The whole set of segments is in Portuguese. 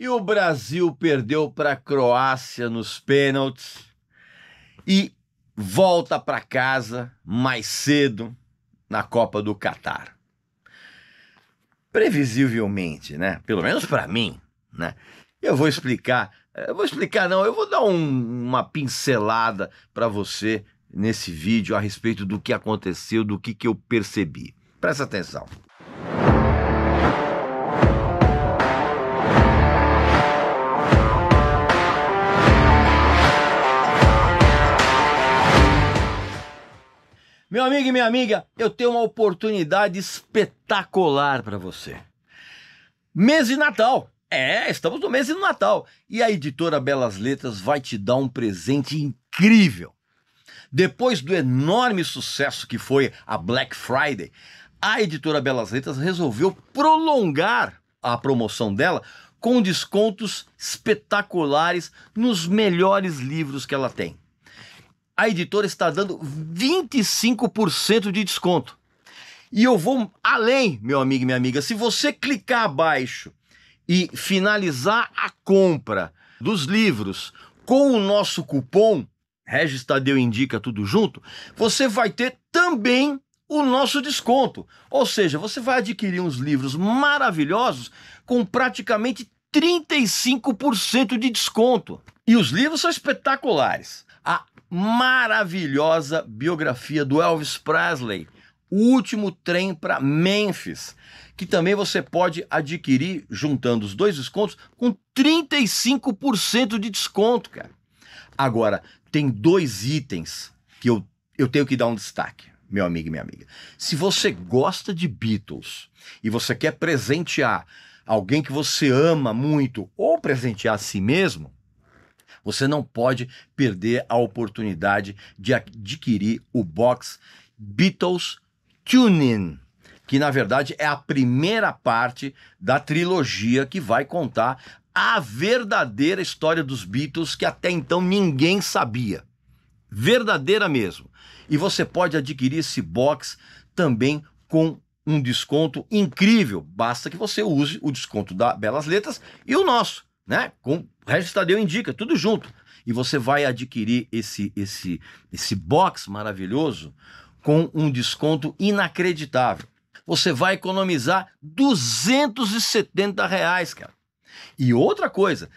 E o Brasil perdeu para a Croácia nos pênaltis e volta para casa mais cedo na Copa do Catar. Previsivelmente, né? Pelo menos para mim, né? Eu vou dar uma pincelada para você nesse vídeo a respeito do que aconteceu, do que eu percebi. Presta atenção. Meu amigo e minha amiga, eu tenho uma oportunidade espetacular para você. Mês de Natal. Estamos no mês de Natal. E a editora Belas Letras vai te dar um presente incrível. Depois do enorme sucesso que foi a Black Friday, a editora Belas Letras resolveu prolongar a promoção dela com descontos espetaculares nos melhores livros que ela tem. A editora está dando 25% de desconto. E eu vou além, meu amigo e minha amiga. Se você clicar abaixo e finalizar a compra dos livros com o nosso cupom, Regis Tadeu Indica tudo junto, você vai ter também o nosso desconto. Ou seja, você vai adquirir uns livros maravilhosos com praticamente 35% de desconto. E os livros são espetaculares. A maravilhosa biografia do Elvis Presley, O Último Trem para Memphis, que também você pode adquirir juntando os dois descontos com 35% de desconto, cara. Agora, tem dois itens que eu tenho que dar um destaque, meu amigo e minha amiga. Se você gosta de Beatles e você quer presentear alguém que você ama muito ou presentear a si mesmo, você não pode perder a oportunidade de adquirir o box Beatles Tune-In, que na verdade é a primeira parte da trilogia que vai contar a verdadeira história dos Beatles que até então ninguém sabia. Verdadeira mesmo. E você pode adquirir esse box também com um desconto incrível. Basta que você use o desconto da Belas Letras e o nosso, né? Com Regis Tadeu Indica, tudo junto. E você vai adquirir esse box maravilhoso com um desconto inacreditável. Você vai economizar R$270, cara. E outra coisa,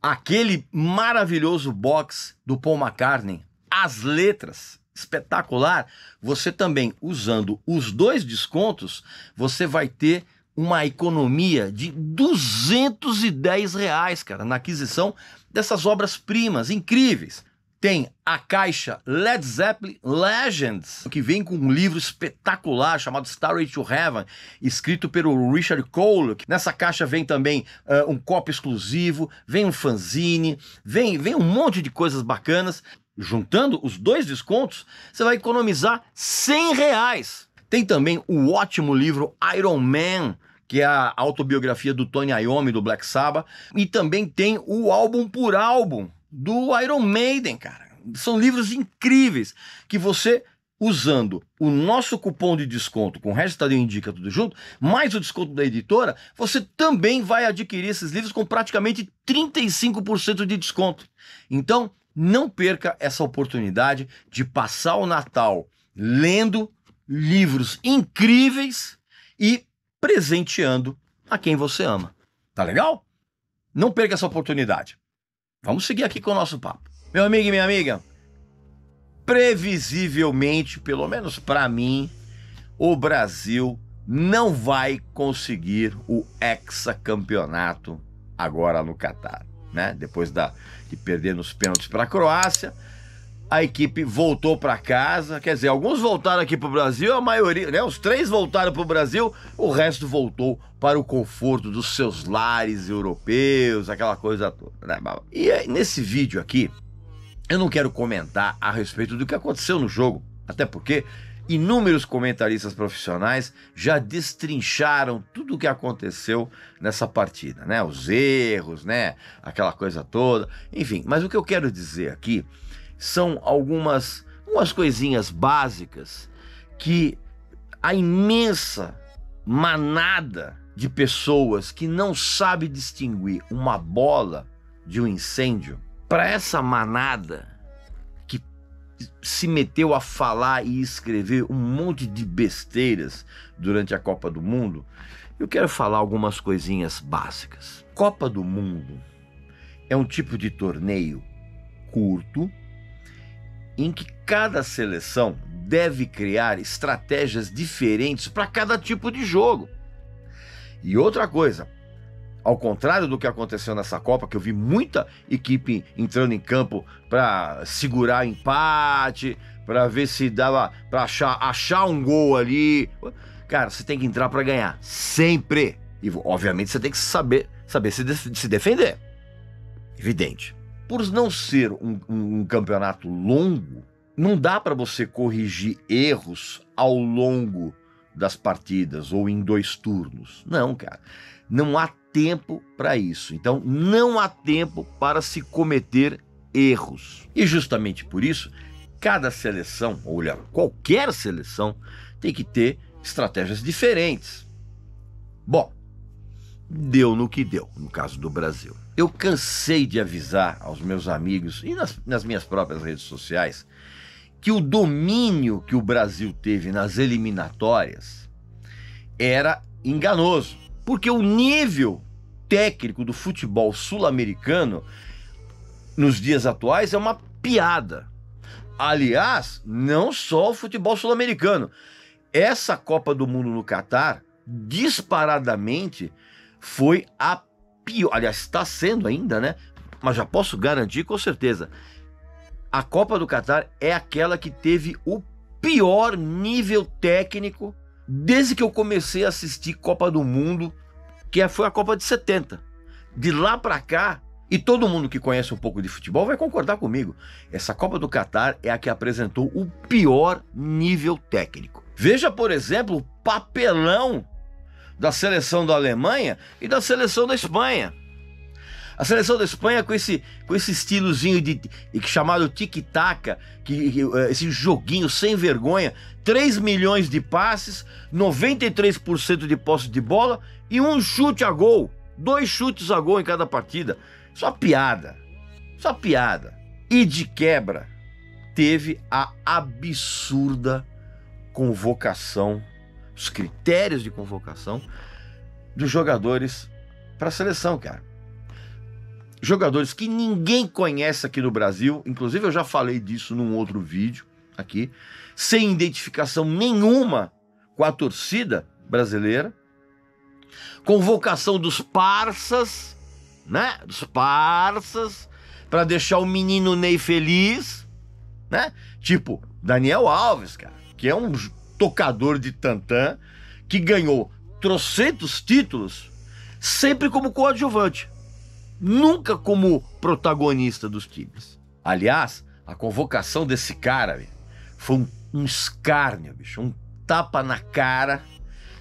aquele maravilhoso box do Paul McCartney, As Letras, espetacular, você também, usando os dois descontos, você vai ter uma economia de R$210, cara, na aquisição dessas obras-primas incríveis. Tem a caixa Led Zeppelin Legends, que vem com um livro espetacular chamado Starway to Heaven, escrito pelo Richard Cole. Nessa caixa vem também um copo exclusivo, vem um fanzine, vem um monte de coisas bacanas. Juntando os dois descontos, você vai economizar R$100. Tem também o ótimo livro Iron Man, que é a autobiografia do Tony Iommi, do Black Sabbath, e também tem o álbum por álbum do Iron Maiden, cara. São livros incríveis que você, usando o nosso cupom de desconto com o Regis Tadeu Indica tudo junto, mais o desconto da editora, você também vai adquirir esses livros com praticamente 35% de desconto. Então, não perca essa oportunidade de passar o Natal lendo livros incríveis e presenteando a quem você ama. Tá legal? Não perca essa oportunidade. Vamos seguir aqui com o nosso papo. Meu amigo e minha amiga, previsivelmente, pelo menos para mim, o Brasil não vai conseguir o hexacampeonato agora no Catar, né? Depois de perder nos pênaltis para a Croácia, a equipe voltou para casa. Quer dizer, alguns voltaram aqui para o Brasil, a maioria, né? Os 3 voltaram para o Brasil, o resto voltou para o conforto dos seus lares europeus, aquela coisa toda, né? E aí, nesse vídeo aqui, eu não quero comentar a respeito do que aconteceu no jogo, até porque inúmeros comentaristas profissionais já destrincharam tudo o que aconteceu nessa partida, né? Os erros, né? Aquela coisa toda, enfim. Mas o que eu quero dizer aqui são umas coisinhas básicas que a imensa manada de pessoas que não sabem distinguir uma bola de um incêndio, para essa manada que se meteu a falar e escrever um monte de besteiras durante a Copa do Mundo, eu quero falar algumas coisinhas básicas. Copa do Mundo é um tipo de torneio curto em que cada seleção deve criar estratégias diferentes para cada tipo de jogo. E outra coisa, ao contrário do que aconteceu nessa Copa, que eu vi muita equipe entrando em campo para segurar empate, para ver se dava para achar um gol ali. Cara, você tem que entrar para ganhar, sempre. E obviamente você tem que saber se defender. Evidente. Por não ser um campeonato longo, não dá para você corrigir erros ao longo das partidas ou em 2 turnos. Não, cara. Não há tempo para isso. Então, não há tempo para se cometer erros. E justamente por isso, cada seleção, ou olha, qualquer seleção, tem que ter estratégias diferentes. Bom, deu no que deu, no caso do Brasil. Eu cansei de avisar aos meus amigos e nas minhas próprias redes sociais que o domínio que o Brasil teve nas eliminatórias era enganoso, porque o nível técnico do futebol sul-americano nos dias atuais é uma piada. Aliás, não só o futebol sul-americano. Essa Copa do Mundo no Catar, disparadamente, foi a pior. Aliás, está sendo ainda, né? Mas já posso garantir com certeza. A Copa do Catar é aquela que teve o pior nível técnico desde que eu comecei a assistir Copa do Mundo, que foi a Copa de 70. De lá para cá, e todo mundo que conhece um pouco de futebol vai concordar comigo, essa Copa do Catar é a que apresentou o pior nível técnico. Veja, por exemplo, o papelão da seleção da Alemanha e da seleção da Espanha. A seleção da Espanha com esse estilozinho chamado tic-tac, esse joguinho sem vergonha, 3 milhões de passes, 93% de posse de bola e um chute a gol, 2 chutes a gol em cada partida. Só piada. E de quebra, teve a absurda convocação, os critérios de convocação dos jogadores para a seleção, cara. Jogadores que ninguém conhece aqui no Brasil, inclusive eu já falei disso num outro vídeo aqui, sem identificação nenhuma com a torcida brasileira, convocação dos parças, né? Dos parças, para deixar o menino Ney feliz, né? Tipo, Daniel Alves, cara, que é um tocador de tantã, que ganhou trocentos títulos, sempre como coadjuvante. Nunca como protagonista dos times. Aliás, a convocação desse cara foi um escárnio, bicho, um tapa na cara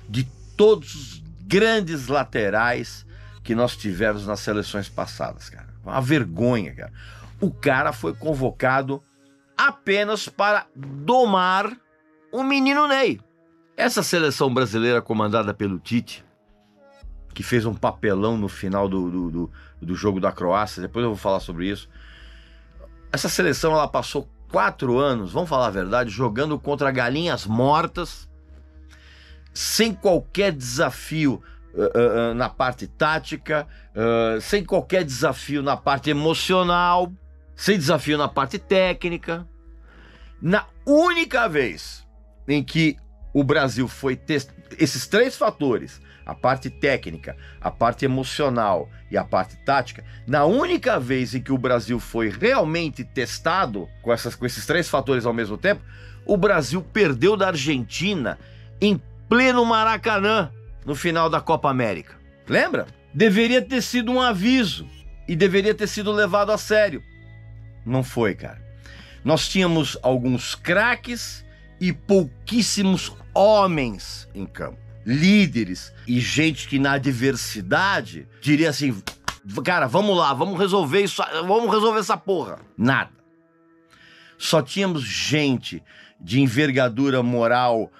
de todos os grandes laterais que nós tivemos nas seleções passadas, cara. Uma vergonha, cara. O cara foi convocado apenas para domar o menino Ney. Essa seleção brasileira comandada pelo Tite, que fez um papelão no final do jogo da Croácia, depois eu vou falar sobre isso. Essa seleção, ela passou 4 anos, vamos falar a verdade, jogando contra galinhas mortas, sem qualquer desafio na parte tática, sem qualquer desafio na parte emocional, sem desafio na parte técnica. Na única vez em que o Brasil foi esses 3 fatores, a parte técnica, a parte emocional e a parte tática, na única vez em que o Brasil foi realmente testado com esses 3 fatores ao mesmo tempo, o Brasil perdeu da Argentina em pleno Maracanã no final da Copa América. Lembra? Deveria ter sido um aviso e deveria ter sido levado a sério. Não foi, cara. Nós tínhamos alguns craques e pouquíssimos homens em campo. Líderes e gente que na adversidade diria assim, cara, vamos lá, vamos resolver isso, vamos resolver essa porra. Nada. Só tínhamos gente de envergadura moral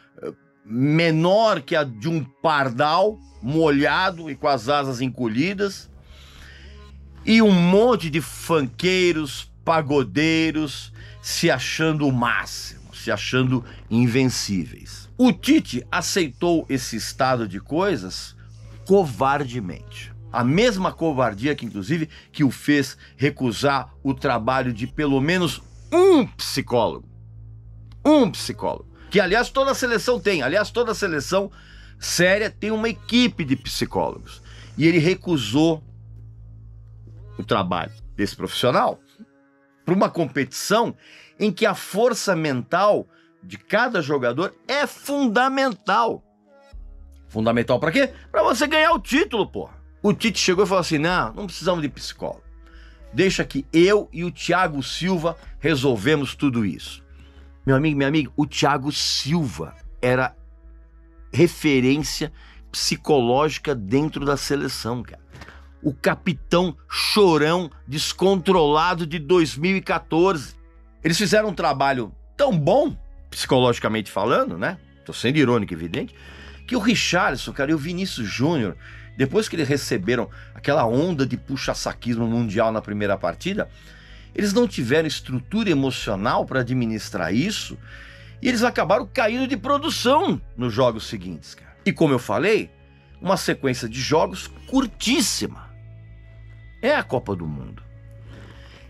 menor que a de um pardal, molhado e com as asas encolhidas, e um monte de funqueiros, pagodeiros, se achando o máximo, se achando invencíveis. O Tite aceitou esse estado de coisas covardemente. A mesma covardia que, inclusive, que o fez recusar o trabalho de pelo menos um psicólogo. Um psicólogo. Que, aliás, toda a seleção tem. Aliás, toda a seleção séria tem uma equipe de psicólogos. E ele recusou o trabalho desse profissional para uma competição em que a força mental de cada jogador é fundamental. Fundamental para quê? Para você ganhar o título, porra. O Tite chegou e falou assim, não precisamos de psicólogo. Deixa que eu e o Thiago Silva resolvemos tudo isso. Meu amigo, minha amiga, o Thiago Silva era referência psicológica dentro da seleção, cara. O capitão chorão descontrolado de 2014. Eles fizeram um trabalho tão bom, psicologicamente falando, né? Tô sendo irônico, evidente, que o Richarlison, cara, e o Vinícius Júnior, depois que eles receberam aquela onda de puxa-saquismo mundial na primeira partida, eles não tiveram estrutura emocional para administrar isso e eles acabaram caindo de produção nos jogos seguintes, cara. E como eu falei, uma sequência de jogos curtíssima. É a Copa do Mundo.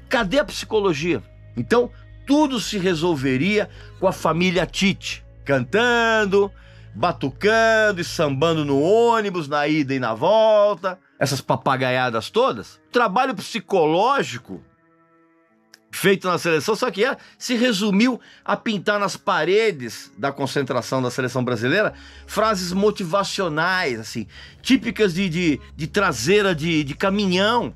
Cadê a psicologia? Então, tudo se resolveria com a família Tite, cantando, batucando e sambando no ônibus, na ida e na volta, essas papagaiadas todas. Trabalho psicológico feito na seleção, só que se resumiu a pintar nas paredes da concentração da seleção brasileira frases motivacionais, assim, típicas de traseira de caminhão,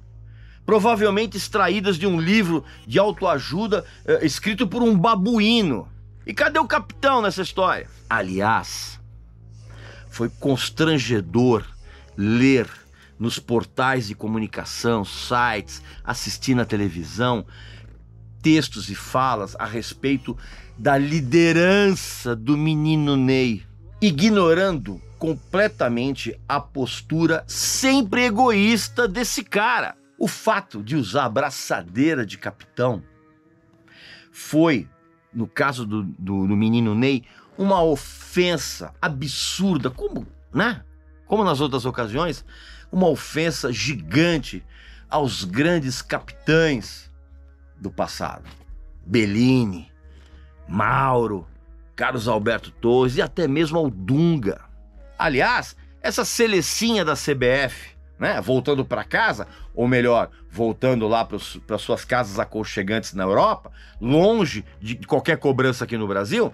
provavelmente extraídas de um livro de autoajuda escrito por um babuíno. E cadê o capitão nessa história? Aliás, foi constrangedor ler nos portais de comunicação, sites, assistir na televisão, textos e falas a respeito da liderança do menino Ney, ignorando completamente a postura sempre egoísta desse cara. O fato de usar a braçadeira de capitão foi, no caso do menino Ney, uma ofensa absurda, como nas outras ocasiões, uma ofensa gigante aos grandes capitães do passado. Bellini, Mauro, Carlos Alberto Torres e até mesmo ao Dunga. Aliás, essa selecinha da CBF, né, voltando para casa, ou melhor, voltando lá para suas casas aconchegantes na Europa, longe de qualquer cobrança aqui no Brasil,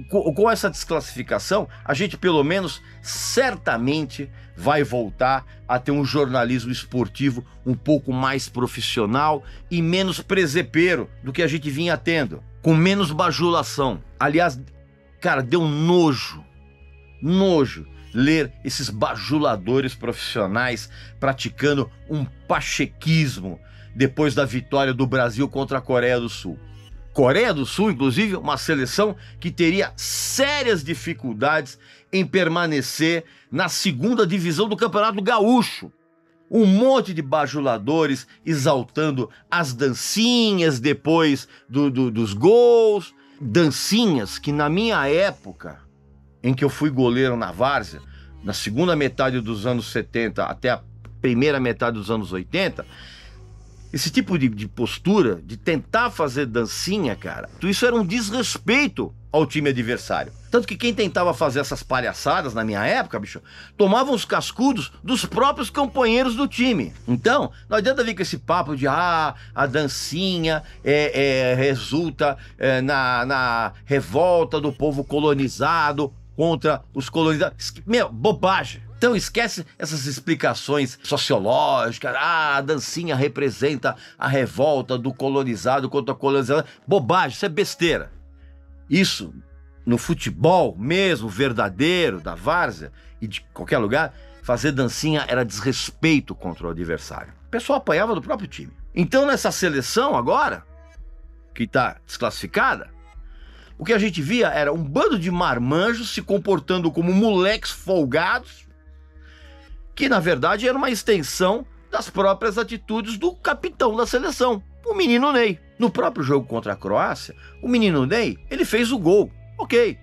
com essa desclassificação, a gente pelo menos certamente vai voltar a ter um jornalismo esportivo um pouco mais profissional e menos presepeiro do que a gente vinha tendo, com menos bajulação. Aliás, cara, deu nojo ler esses bajuladores profissionais praticando um pachequismo depois da vitória do Brasil contra a Coreia do Sul. Coreia do Sul, inclusive, uma seleção que teria sérias dificuldades em permanecer na segunda divisão do Campeonato Gaúcho. Um monte de bajuladores exaltando as dancinhas depois dos gols. Dancinhas que na minha época, em que eu fui goleiro na várzea, na segunda metade dos anos 70 até a primeira metade dos anos 80, esse tipo de postura, de tentar fazer dancinha, cara, isso era um desrespeito ao time adversário. Tanto que quem tentava fazer essas palhaçadas na minha época, bicho, tomavam os cascudos dos próprios companheiros do time. Então, não adianta vir com esse papo de a dancinha resulta na revolta do povo colonizado contra os colonizados. Meu, bobagem. Então esquece essas explicações sociológicas. A dancinha representa a revolta do colonizado contra o colonizado. Bobagem, isso é besteira. Isso, no futebol mesmo, verdadeiro, da várzea e de qualquer lugar, fazer dancinha era desrespeito contra o adversário. O pessoal apanhava do próprio time. Então nessa seleção agora, que está desclassificada, O que a gente via era um bando de marmanjos se comportando como moleques folgados, que na verdade era uma extensão das próprias atitudes do capitão da seleção, o menino Ney. No próprio jogo contra a Croácia, o menino Ney, ele fez o gol, ok.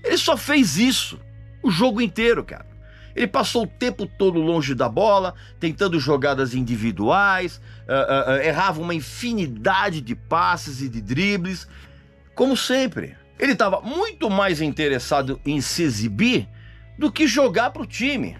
Ele só fez isso o jogo inteiro, cara. Ele passou o tempo todo longe da bola, tentando jogadas individuais, errava uma infinidade de passes e de dribles, como sempre. Ele estava muito mais interessado em se exibir do que jogar para o time.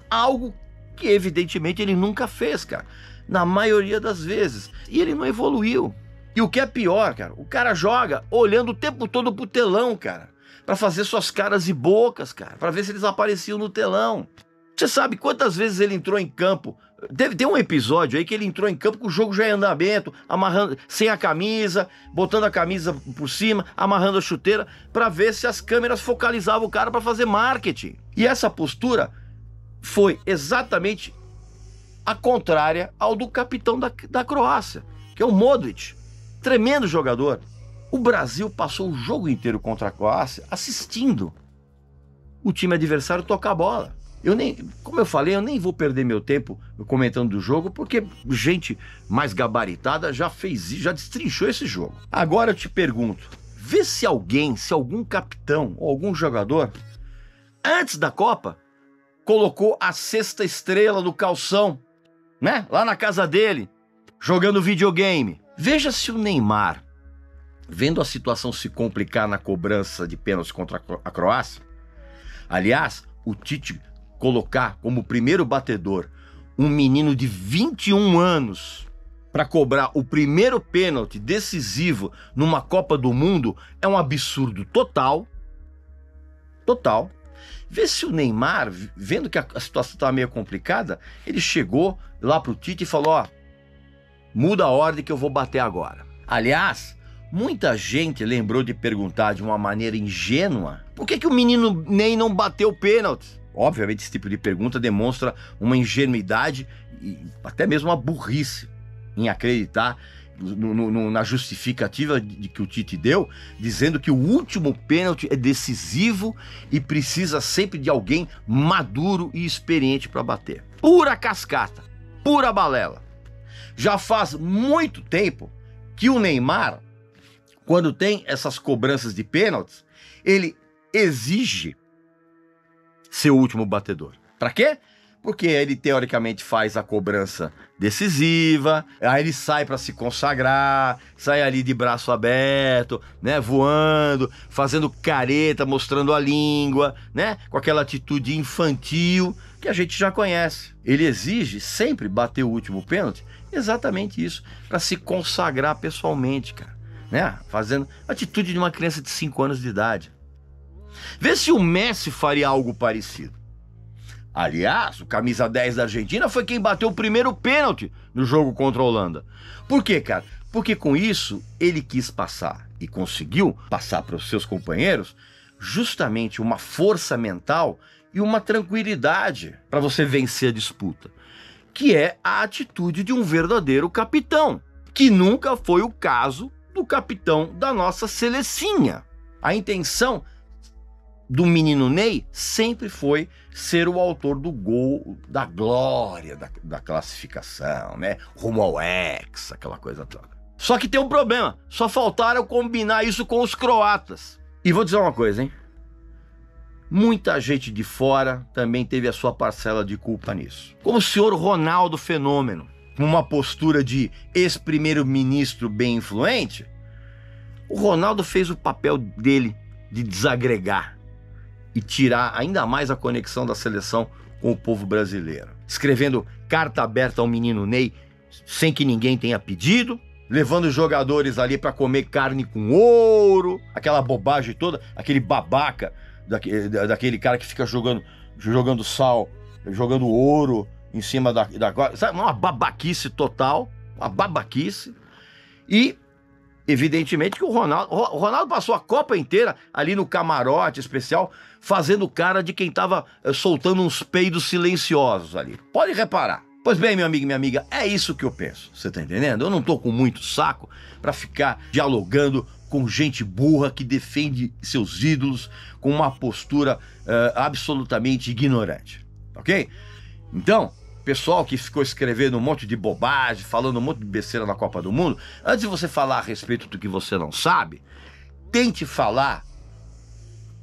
Algo que, evidentemente, ele nunca fez, cara. Na maioria das vezes. E ele não evoluiu. E o que é pior, cara, o cara joga olhando o tempo todo pro telão, cara. Pra fazer suas caras e bocas, cara. Pra ver se eles apareciam no telão. Você sabe quantas vezes ele entrou em campo? Tem um episódio aí que ele entrou em campo com o jogo já em andamento, amarrando, sem a camisa, botando a camisa por cima, amarrando a chuteira, pra ver se as câmeras focalizavam o cara pra fazer marketing. E essa postura foi exatamente a contrária ao do capitão da Croácia, que é o Modric. Tremendo jogador. O Brasil passou o jogo inteiro contra a Croácia assistindo o time adversário tocar a bola. Como eu falei, eu nem vou perder meu tempo comentando do jogo, porque gente mais gabaritada já destrinchou esse jogo. Agora eu te pergunto, vê se algum capitão ou algum jogador, antes da Copa, colocou a sexta estrela no calção, né? Lá na casa dele, jogando videogame. Veja se o Neymar, vendo a situação se complicar na cobrança de pênaltis contra a Croácia, aliás, o Tite colocar como primeiro batedor um menino de 21 anos para cobrar o primeiro pênalti decisivo numa Copa do Mundo é um absurdo total. Total. Vê se o Neymar, vendo que a situação estava meio complicada, ele chegou lá pro Tite e falou: ó, muda a ordem que eu vou bater agora. Aliás, muita gente lembrou de perguntar de uma maneira ingênua por que o menino Ney não bateu o pênalti. Obviamente, esse tipo de pergunta demonstra uma ingenuidade e até mesmo uma burrice em acreditar na justificativa que o Tite deu, dizendo que o último pênalti é decisivo e precisa sempre de alguém maduro e experiente para bater. Pura cascata, pura balela. Já faz muito tempo que o Neymar, quando tem essas cobranças de pênaltis, ele exige ser o último batedor. Para quê? Porque ele teoricamente faz a cobrança decisiva, aí ele sai para se consagrar, sai ali de braço aberto, né, voando, fazendo careta, mostrando a língua, né, com aquela atitude infantil que a gente já conhece. Ele exige sempre bater o último pênalti, exatamente isso, para se consagrar pessoalmente, cara, né, fazendo a atitude de uma criança de 5 anos de idade. Vê se o Messi faria algo parecido. Aliás, o camisa 10 da Argentina foi quem bateu o primeiro pênalti no jogo contra a Holanda. Por quê, cara? Porque com isso ele quis passar e conseguiu passar para os seus companheiros justamente uma força mental e uma tranquilidade para você vencer a disputa, que é a atitude de um verdadeiro capitão, que nunca foi o caso do capitão da nossa selecinha. A intenção do menino Ney sempre foi ser o autor do gol da glória da classificação, né? Rumo ao Hexa, aquela coisa toda. Só que tem um problema, só faltaram combinar isso com os croatas. E vou dizer uma coisa, hein? Muita gente de fora também teve a sua parcela de culpa nisso. Como o senhor Ronaldo Fenômeno, com uma postura de ex-primeiro-ministro bem influente, o Ronaldo fez o papel dele de desagregar e tirar ainda mais a conexão da seleção com o povo brasileiro. Escrevendo carta aberta ao menino Ney sem que ninguém tenha pedido, levando os jogadores ali para comer carne com ouro, aquela bobagem toda, aquele babaca daquele cara que fica jogando sal, jogando ouro em cima da sabe, uma babaquice total, uma babaquice. E evidentemente que o Ronaldo passou a Copa inteira ali no camarote especial, fazendo cara de quem estava soltando uns peidos silenciosos ali. Pode reparar. Pois bem, meu amigo e minha amiga, é isso que eu penso. Você tá entendendo? Eu não tô com muito saco para ficar dialogando com gente burra que defende seus ídolos com uma postura absolutamente ignorante, ok? Então, pessoal que ficou escrevendo um monte de bobagem, falando um monte de besteira na Copa do Mundo, antes de você falar a respeito do que você não sabe, tente falar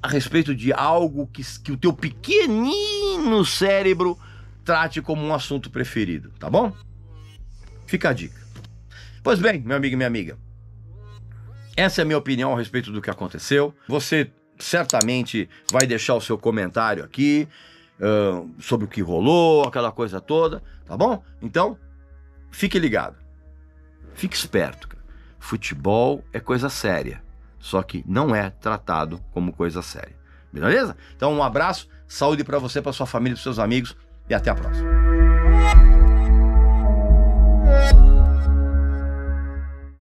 a respeito de algo que o teu pequenino cérebro trate como um assunto preferido, tá bom? Fica a dica. Pois bem, meu amigo e minha amiga, essa é a minha opinião a respeito do que aconteceu. Você certamente vai deixar o seu comentário aqui sobre o que rolou, aquela coisa toda, tá bom? Então, fique ligado. Fique esperto, cara. Futebol é coisa séria, só que não é tratado como coisa séria. Beleza? Então, um abraço, saúde para você, para sua família, para seus amigos e até a próxima.